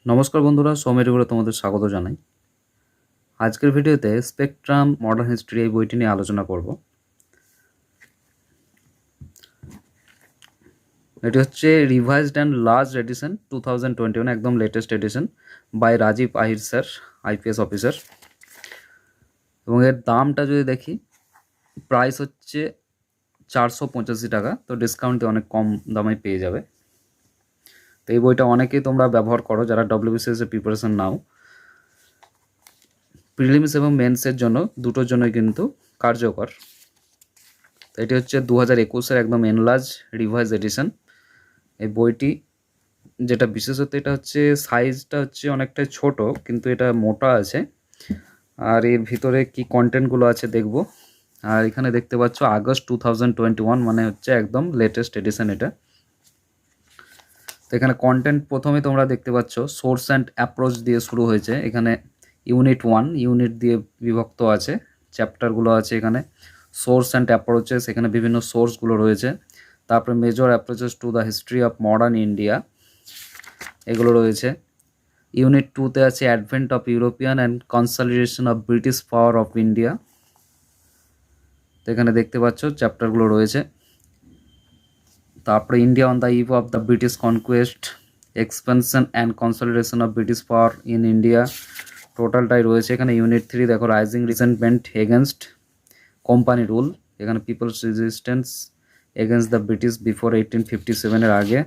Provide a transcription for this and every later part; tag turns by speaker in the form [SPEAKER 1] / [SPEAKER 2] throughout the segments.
[SPEAKER 1] নমস্কার বন্ধুরা, সোমেরিগুলো তোমাদের স্বাগত জানাই। আজকের ভিডিওতে স্পেকট্রাম মডার্ন হিস্ট্রি এই বইটি নিয়ে আলোচনা করব। এটি হচ্ছে রিভাইজড অ্যান্ড লার্জ এডিশন 2021, একদম latest edition by Rajiv Ahir sir, IPS officer. এবং এর দামটা যদি দেখি, প্রাইস হচ্ছে 485 টাকা, তো ডিসকাউন্টে অনেক কম দামে পেয়ে যাবে। তো এই বইটা অনেকেই তোমরা ব্যবহার করো যারা ডব্লিউবিসিএস এর প্রিপারেশন নাও। প্রিলিমস এবং মেন্সের জন্য, দুটোর জন্যই কিন্তু কার্যকর। তো এটি হচ্ছে 2021-এর একদম এনলার্জ রিভাইজ এডিশন। এই বইটি যেটা বিশেষত, এটা হচ্ছে সাইজটা হচ্ছে অনেকটাই ছোট, কিন্তু এটা মোটা আছে। আর এর ভিতরে কি কন্টেন্টগুলো আছে দেখব। আর এখানে দেখতে পাচ্ছ আগস্ট 2021, মানে হচ্ছে একদম লেটেস্ট এডিশন এটা। তো এখানে কন্টেন্ট প্রথমে তোমরা দেখতে পাচ্ছ সোর্স অ্যান্ড অ্যাপ্রোচ দিয়ে শুরু হয়েছে। এখানে ইউনিট 1 ইউনিট দিয়ে বিভক্ত আছে, চ্যাপ্টারগুলো আছে এখানে। সোর্স অ্যান্ড অ্যাপ্রোচেস, এখানে বিভিন্ন সোর্সগুলো রয়েছে। তারপরে major approaches to the history of modern India, এগুলো রয়েছে। ইউনিট 2-তে আছে advent of European and consolidation of British power of India. তো এখানে দেখতে পাচ্ছ চ্যাপ্টারগুলো রয়েছে। তারপরে India on the eve of the British conquest, expansion and consolidation of British power in India, টোটালটাই রয়েছে এখানে। ইউনিট 3 দেখো rising resentment against company rule, এখানে people's resistance against the British before 1857-এর আগে।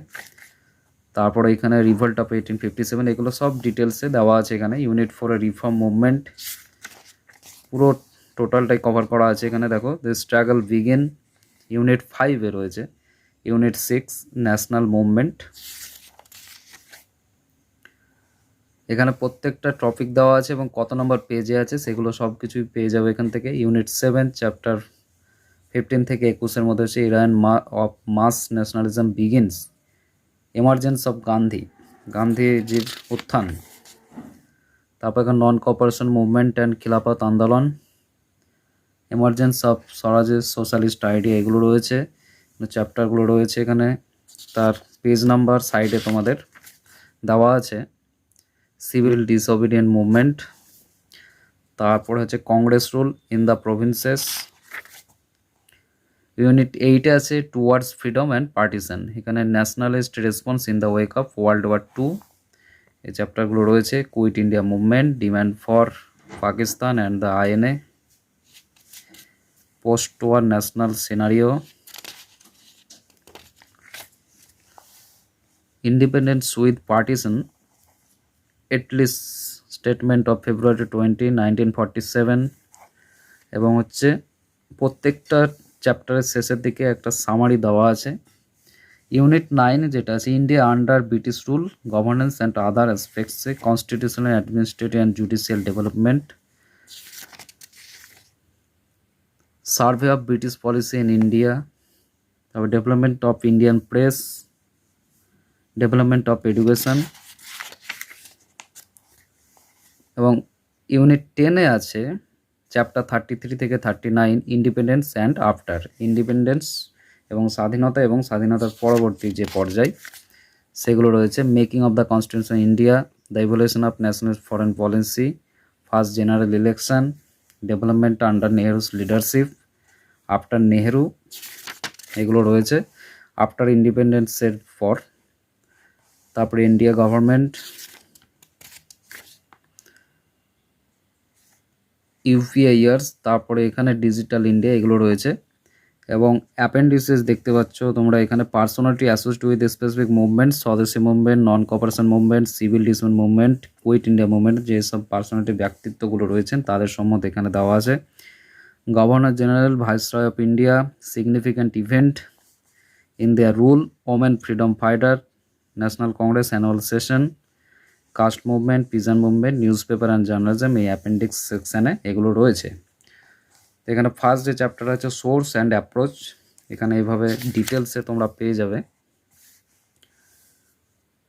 [SPEAKER 1] তারপরে এখানে রিভল্ট অফ 1857, এগুলো সব ডিটেলসে দেওয়া আছে এখানে। ইউনিট 4-এর রিফর্ম মুভমেন্ট, পুরো টোটালটাই কভার করা আছে এখানে। দেখো দ্য স্ট্রাগল বিগিন, ইউনিট 5-এ রয়েছে। ইউনিট 6 ন্যাশনাল মুভমেন্ট, এখানে প্রত্যেকটা টপিক দেওয়া আছে এবং কত নম্বর পেজে আছে সেগুলো সব কিছুই পেয়ে যাবে এখান থেকে। ইউনিট 7 চ্যাপ্টার 15 থেকে 21-এর মধ্যে হচ্ছে era of mass nationalism begins, emergence of Gandhi, গান্ধীজির উত্থান। তারপর এখানে নন কোঅপারেশন মুভমেন্ট অ্যান্ড খিলাফত আন্দোলন, এমার্জেন্স অফ স্বরাজের সোশ্যালিস্ট আইডিয়া, এগুলো রয়েছে চ্যাপ্টারগুলো রয়েছে এখানে। তার পেজ নাম্বার সাইডে তোমাদের দেওয়া আছে। সিভিল ডিসঅবিডিয়েন্ট মুভমেন্ট, তারপরে হচ্ছে Congress rule in the provinces. Unit 8-এ আছে টুয়ার্ডস ফ্রিডম অ্যান্ড পার্টিশন, এখানে nationalist response in the wake of world war 2, এই চ্যাপ্টারগুলো রয়েছে। Quit India movement, demand for Pakistan and the INA, post war national scenario, independence with partition, Attlee's statement of February 20, 1947। এবং হচ্ছে প্রত্যেকটা চ্যাপ্টারের শেষের দিকে একটা সামারি দেওয়া আছে। ইউনিট 9 যেটা আছে India under British rule, governance and other অ্যাসপেক্টসে, constitutional, administrative and judicial development, survey of British policy in India, তারপর development of Indian press, development of education. এবং ইউনিট 10-এ আছে চ্যাপ্টার 33 থেকে 39, ইন্ডিপেন্ডেন্স অ্যান্ড আফটার, ইন্ডিপেন্ডেন্স এবং স্বাধীনতা এবং স্বাধীনতার পরবর্তী যে পর্যায় সেগুলো রয়েছে। Making of the constitution India, the evolution of national foreign policy, first general election, development under Nehru's leadership, after Nehru, এগুলো রয়েছে। আফটার ইন্ডিপেন্ডেন্সের পর, তারপরে ইন্ডিয়া গভর্নমেন্ট, ইউপিআই ইয়ার্স, তারপরে এখানে ডিজিটাল ইন্ডিয়া, এগুলো রয়েছে। এবং অ্যাপেন্ডিসেস দেখতে পাচ্ছ তোমরা এখানে, personality associated with specific movement, Swadeshi movement, non cooperation movement, civil disobedience movement, quit India movement, যেসব পার্সোনালিটি ব্যক্তিত্বগুলো রয়েছেন তাদের সম্বন্ধে এখানে দেওয়া আছে। Governor general, viceroy of India, significant event in their rule, women freedom fighter, national Congress annual session, caste movement, peasant movement, newspaper and journalism, এই appendix সেকশানে এগুলো রয়েছে। এখানে ফার্স্ট যে চ্যাপ্টার আছে সোর্স অ্যান্ড অ্যাপ্রোচ, এখানে এইভাবে ডিটেলসে তোমরা পেয়ে যাবে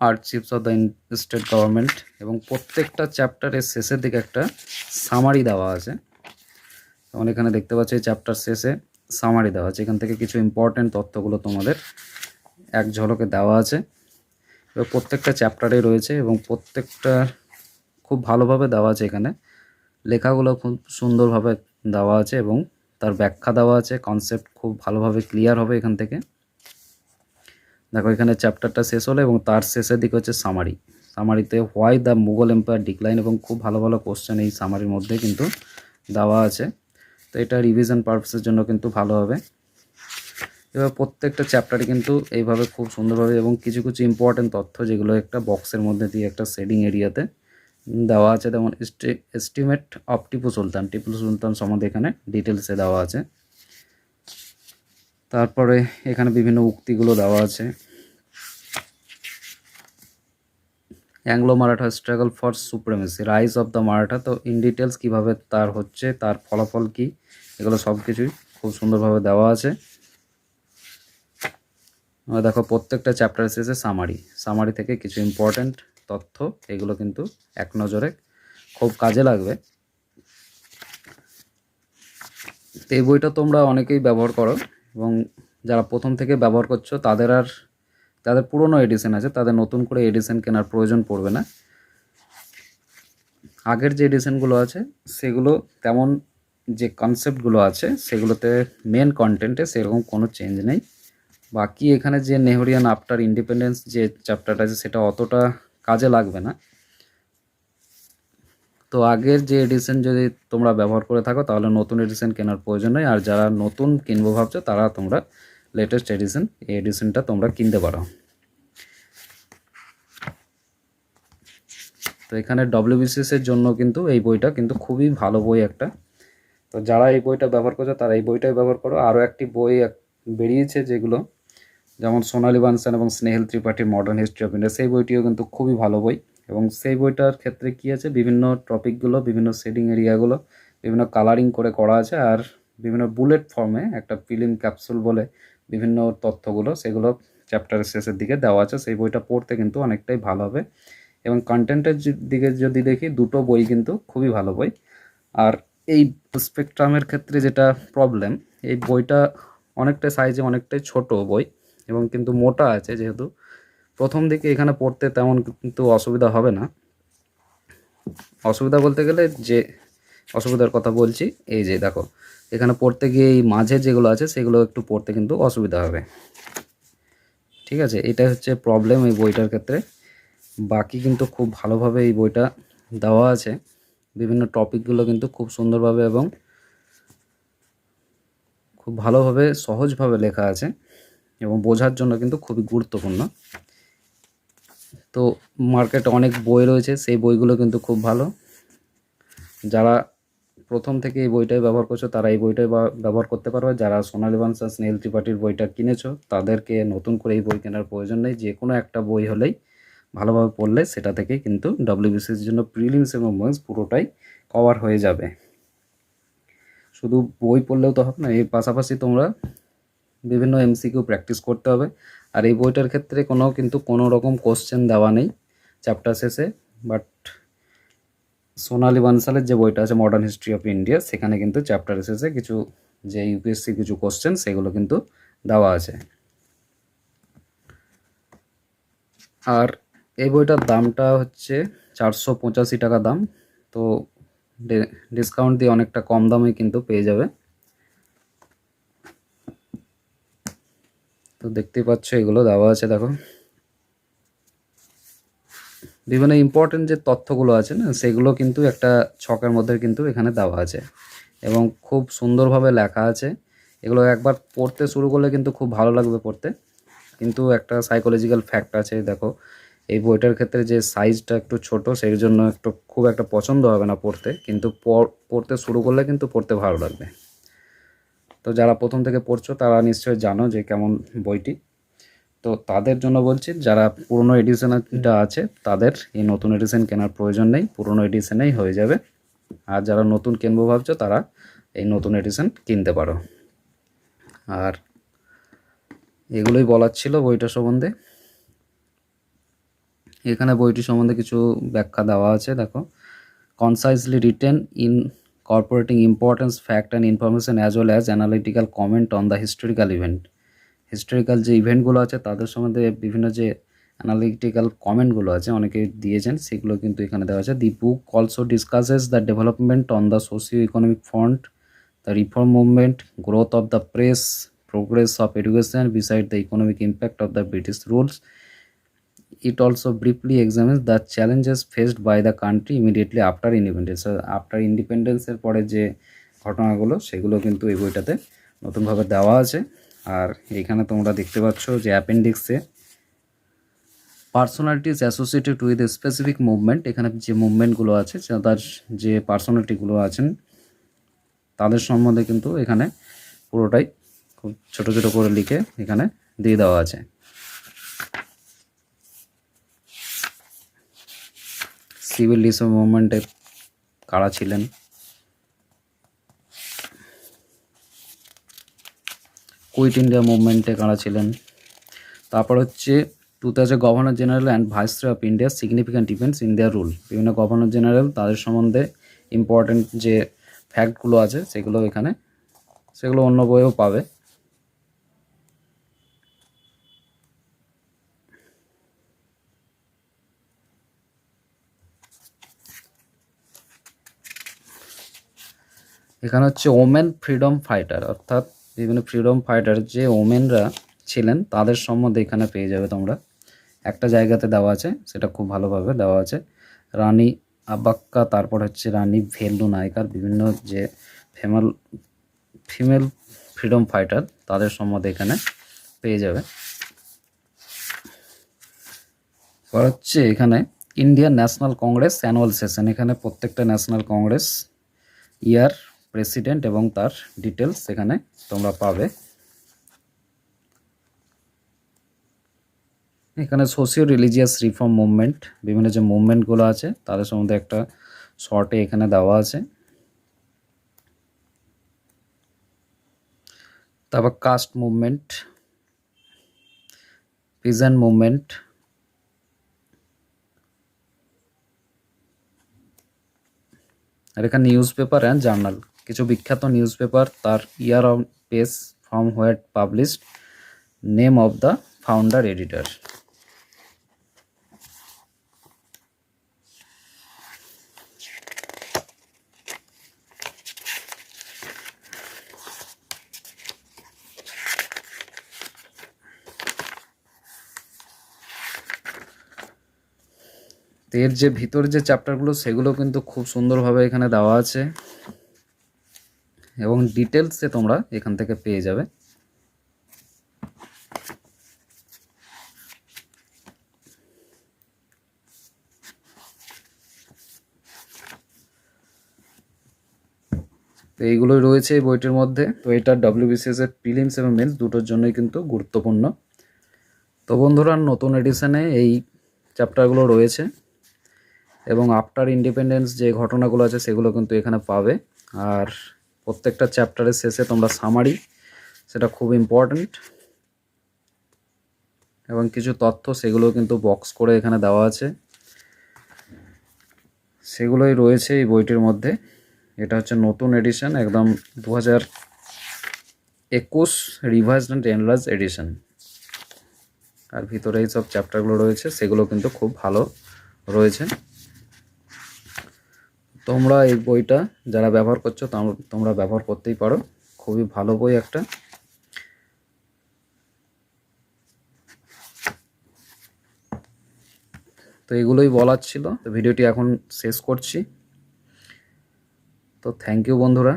[SPEAKER 1] আর্চিভস অফ দ্য স্টেট গভর্নমেন্ট। এবং প্রত্যেকটা চ্যাপ্টারের শেষের দিকে একটা সামারি দেওয়া আছে। যেমন এখানে দেখতে পাচ্ছি চ্যাপ্টার শেষে সামারি দেওয়া আছে, এখান থেকে কিছু ইম্পর্টেন্ট তথ্যগুলো তোমাদের এক ঝলকে দেওয়া আছে। এবার প্রত্যেকটা চ্যাপ্টারে রয়েছে এবং প্রত্যেকটা খুব ভালোভাবে দেওয়া আছে। এখানে লেখাগুলো খুব সুন্দরভাবে দেওয়া আছে এবং তার ব্যাখ্যা দেওয়া আছে। কনসেপ্ট খুব ভালোভাবে ক্লিয়ার হবে এখান থেকে। দেখো এখানে চ্যাপ্টারটা শেষ হলো এবং তার শেষের দিকে হচ্ছে সামারি। সামারিতে why the Mughal empire decline, এবং খুব ভালো ভালো কোশ্চেন এই সামারির মধ্যে কিন্তু দেওয়া আছে। তো এটা রিভিশন পারপাসের জন্য কিন্তু ভালো হবে। এবার প্রত্যেকটা চ্যাপ্টারে কিন্তু এইভাবে খুব সুন্দরভাবে এবং কিছু কিছু ইম্পর্টেন্ট তথ্য যেগুলো একটা বক্সের মধ্যে দিয়ে একটা শেডিং এরিয়াতে দেওয়া আছে। যেমন এস্টিমেট অফ টিপু সুলতান, টিপু সুলতান সম্বন্ধে এখানে ডিটেলসে দেওয়া আছে। তারপরে এখানে বিভিন্ন উক্তিগুলো দেওয়া আছে। Anglo Maratha struggle for supremacy, rise of the Maratha. তো ইন ডিটেলস কীভাবে তার হচ্ছে, তার ফলাফল কী, এগুলো সব কিছুই খুব সুন্দরভাবে দেওয়া আছে। দেখো প্রত্যেকটা চ্যাপ্টার শেষে সামারি থেকে কিছু ইম্পর্ট্যান্ট তথ্য, এগুলো কিন্তু এক নজরে খুব কাজে লাগবে। তো এই বইটা তোমরা অনেকেই ব্যবহার করো এবং যারা প্রথম থেকে ব্যবহার করছো তাদের পুরনো এডিশন আছে, তাদের নতুন করে এডিশন কেনার প্রয়োজন পড়বে না। আগের যে এডিশনগুলো আছে সেগুলো তেমন যে কনসেপ্টগুলো আছে সেগুলোতে মেন কন্টেন্টে সেরকম কোনো চেঞ্জ নেই। বাকি এখানে যে নেহরিয়ান আফটার ইন্ডিপেন্ডেন্স যে চ্যাপ্টারটা আছে সেটা অতটা কাজে লাগবে না। তো আগের যে এডিশন যদি তোমরা ব্যবহার করে থাকো তাহলে নতুন এডিশন কেনার প্রয়োজন নেই। আর যারা নতুন কিনবো ভাবছো তারা তোমরা লেটেস্ট এডিশন, এই এডিশনটা তোমরা কিনতে পারো। তো এখানে ডব্লিউবিসিএস এর জন্য কিন্তু এই বইটা কিন্তু খুবই ভালো বই একটা। তো যারা এই বইটা ব্যবহার করছো তারা এই বইটাই ব্যবহার করো। আরও একটি বই বেরিয়েছে যেগুলো, যেমন সোনালী বানসান এবং স্নেহেল ত্রিপাঠীর মডার্ন হিস্ট্রি অফ ইন্ডিয়া, সেই বইটিও কিন্তু খুবই ভালো বই। এবং সেই বইটার ক্ষেত্রে কী আছে, বিভিন্ন টপিকগুলো, বিভিন্ন শেডিং এরিয়াগুলো বিভিন্ন কালারিং করে করা আছে, আর বিভিন্ন বুলেট ফর্মে একটা ফিল্ম ক্যাপসুল বলে বিভিন্ন তথ্যগুলো সেগুলো চ্যাপ্টারের শেষের দিকে দেওয়া আছে। সেই বইটা পড়তে কিন্তু অনেকটাই ভালো হবে। এবং কন্টেন্টের দিকে যদি দেখি, দুটো বই কিন্তু খুবই ভালো বই। আর এই স্পেকট্রামের ক্ষেত্রে যেটা প্রবলেম, এই বইটা অনেকটাই সাইজে অনেকটাই ছোট বই এবং কিন্তু মোটা আছে, যেহেতু প্রথম দিকে এখানে পড়তে তেমন কিন্তু অসুবিধা হবে না। অসুবিধা বলতে গেলে যে অসুবিধার কথা বলছি, এই যে দেখো এখানে পড়তে গিয়ে এই মাঝে যেগুলো আছে সেগুলো একটু পড়তে কিন্তু অসুবিধা হবে। ঠিক আছে, এটাই হচ্ছে প্রবলেম এই বইটার ক্ষেত্রে। বাকি কিন্তু খুব ভালোভাবে এই বইটা দেওয়া আছে। বিভিন্ন টপিকগুলো কিন্তু খুব সুন্দরভাবে এবং খুব ভালোভাবে সহজভাবে লেখা আছে এবং বোঝার জন্য কিন্তু খুবই গুরুত্বপূর্ণ। তো মার্কেটে অনেক বই রয়েছে, সেই বইগুলো কিন্তু খুব ভালো। যারা প্রথম থেকে এই বইটাই ব্যবহার করছো তারা এই বইটাই ব্যবহার করতে পারো। যারা সোনালী বানসান স্নেহেল ত্রিপাঠীর বইটা কিনেছো তাদেরকে নতুন করে এই বই কেনার প্রয়োজন নেই। যে কোনো একটা বই হলেই ভালোভাবে পড়লে সেটা থেকেই কিন্তু ডব্লিউবিসিএস জন্য প্রিলিমস এবং মেন্স পুরোটাই কভার হয়ে যাবে। শুধু বই পড়লেও তো হবে না, এর পাশাপাশি তোমরা বিভিন্ন এমসিকিউ প্র্যাকটিস করতে হবে। আর এই বইটার ক্ষেত্রে কোনো রকম কোশ্চেন দেওয়া নেই চ্যাপ্টার শেষে। বাট সোনালী বানসালের যে বইটা আছে মডার্ন হিস্ট্রি অফ ইন্ডিয়া, সেখানে কিন্তু চ্যাপ্টার শেষে কিছু যে ইউপিএসসি কিছু কোশ্চেন সেগুলো কিন্তু দেওয়া আছে। আর এই বইটার দামটা হচ্ছে 485 টাকা দাম। তো ডিসকাউন্ট দিয়ে অনেকটা কম দামে কিন্তু পেয়ে যাবে। তো দেখতেই পাচ্ছ এগুলো দেওয়া আছে। দেখো বিভিন্ন ইম্পর্টেন্ট যে তথ্যগুলো আছে না, সেগুলো কিন্তু একটা ছকের মধ্যে কিন্তু এখানে দেওয়া আছে এবং খুব সুন্দরভাবে লেখা আছে। এগুলো একবার পড়তে শুরু করলে কিন্তু খুব ভালো লাগবে পড়তে। কিন্তু একটা সাইকোলজিক্যাল ফ্যাক্ট আছে, দেখো এই বইটার ক্ষেত্রে যে সাইজটা একটু ছোট, সেই জন্য খুব একটা পছন্দ হবে না পড়তে, কিন্তু পড়তে শুরু করলে কিন্তু পড়তে ভালো লাগবে। তো যারা প্রথম থেকে পড়ছো তারা নিশ্চয়ই জানো যে কেমন বইটি। তো তাদের জন্য বলছি, যারা পুরনো এডিশনটা আছে তাদের এই নতুন এডিশন কেনার প্রয়োজন নেই, পুরনো এডিশনেই হয়ে যাবে। আর যারা নতুন কিনবো ভাবছো তারা এই নতুন এডিশন কিনতে পারো। আর এগুলোই বলার ছিল বইটা সম্বন্ধে। এখানে বইটি সম্বন্ধে কিছু ব্যাখ্যা দেওয়া আছে। দেখো, concisely written incorporating importance fact and information as well as analytical comment on the historical event. Historical যে ইভেন্টগুলো আছে তাদের সম্বন্ধে বিভিন্ন যে অ্যানালিটিক্যাল কমেন্টগুলো আছে অনেকে দিয়েছেন, সেগুলো কিন্তু এখানে দেওয়া আছে। The book also discusses the development on the socio economic front, the reform movement, growth of the press, progress of education beside the economic impact of the British rules. It also briefly examines the challenges faced by the country immediately after independence. After ইন্ডিপেন্ডেন্সের পরে যে ঘটনাগুলো সেগুলো কিন্তু এই বইটাতে নতুনভাবে দেওয়া আছে। আর এখানে তোমরা দেখতে পাচ্ছ যে অ্যাপেন্ডিক্সে personalities associated with specific movement, এখানে যে মুভমেন্টগুলো আছে তার যে পার্সোনালিটিগুলো আছেন তাদের সম্বন্ধে কিন্তু এখানে পুরোটাই খুব ছোট ছোট করে লিখে এখানে দিয়ে দেওয়া আছে। সিভিল ডিসঅ্যাসেম্বলি মুভমেন্টে কারা ছিলেন, কুইট ইন্ডিয়া মুভমেন্টে কারা ছিলেন, তারপর হচ্ছে টুতে আছে governor general and viceroy of India significant events in their rule. বিভিন্ন গভর্নর জেনারেল তাদের সম্বন্ধে ইম্পর্টেন্ট যে ফ্যাক্টগুলো আছে সেগুলো অন্য বইয়েও পাবে। এখানে হচ্ছে ওমেন ফ্রিডম ফাইটার, অর্থাৎ বিভিন্ন ফ্রিডম ফাইটার যে ওমেনরা ছিলেন তাদের সম্বন্ধে এখানে পেয়ে যাবে তোমরা। একটা জায়গাতে দেওয়া আছে, সেটা খুব ভালোভাবে দেওয়া আছে। রানী আব্বাক্কা, তারপর হচ্ছে রানী ভেল্লু নায়কার, বিভিন্ন যে ফিমেল ফ্রিডম ফাইটার তাদের সম্বন্ধে এখানে পেয়ে যাবে। পর হচ্ছে এখানে Indian national Congress annual session, এখানে প্রত্যেকটা ন্যাশনাল কংগ্রেস ইয়ার, প্রেসিডেন্ট এবং তার ডিটেলস এখানে তোমরা পাবে। এখানে সোশিও রিলিজিয়াস রিফর্ম মুভমেন্ট, বিভিন্ন যে মুভমেন্টগুলো আছে তাদের সম্বন্ধে একটা শর্টে এখানে দেওয়া আছে। তারপর কাস্ট মুভমেন্ট, পিজেন্ট মুভমেন্ট, আর এখানে নিউজ পেপার অ্যান্ড জার্নাল, কিছু বিখ্যাত নিউজ পেপার, তার year of page from where published, name of the founder, editor. এর যে ভিতরে যে চ্যাপ্টারগুলো সেগুলো কিন্তু খুব সুন্দরভাবে এখানে দেওয়া আছে এবং ডিটেলসে তোমরা এখান থেকে পেয়ে যাবে। তো এইগুলোই রয়েছে এই বইটির মধ্যে। তো এটা ডব্লিউবিসিএস এর প্রিলিমস এবং মেন্স দুটোর জন্যই কিন্তু গুরুত্বপূর্ণ। তো বন্ধুরা, নতুন এডিশনে এই চ্যাপ্টারগুলো রয়েছে এবং আফটার ইন্ডিপেন্ডেন্স যে ঘটনাগুলো আছে সেগুলো কিন্তু এখানে পাবে। আর প্রত্যেকটা চ্যাপ্টারের শেষে তোমরা সামারি, সেটা খুব ইম্পর্ট্যান্ট, এবং কিছু তথ্য সেগুলো কিন্তু বক্স করে এখানে দেওয়া আছে, সেগুলোই রয়েছে এই বইটির মধ্যে। এটা হচ্ছে নতুন এডিশন, একদম 2021 রিভাইজড অ্যান্ড এনলার্জ এডিশন। আর ভিতরে এই সব চ্যাপ্টারগুলো রয়েছে সেগুলো কিন্তু খুব ভালো রয়েছে। তোমরা এই বইটা যারা ব্যবহার করছো তোমরা ব্যবহার করতেই পারো, খুবই ভালো বই একটা। তো এগুলোই বলার ছিল, তো ভিডিওটি এখন শেষ করছি। তো থ্যাংক ইউ বন্ধুরা।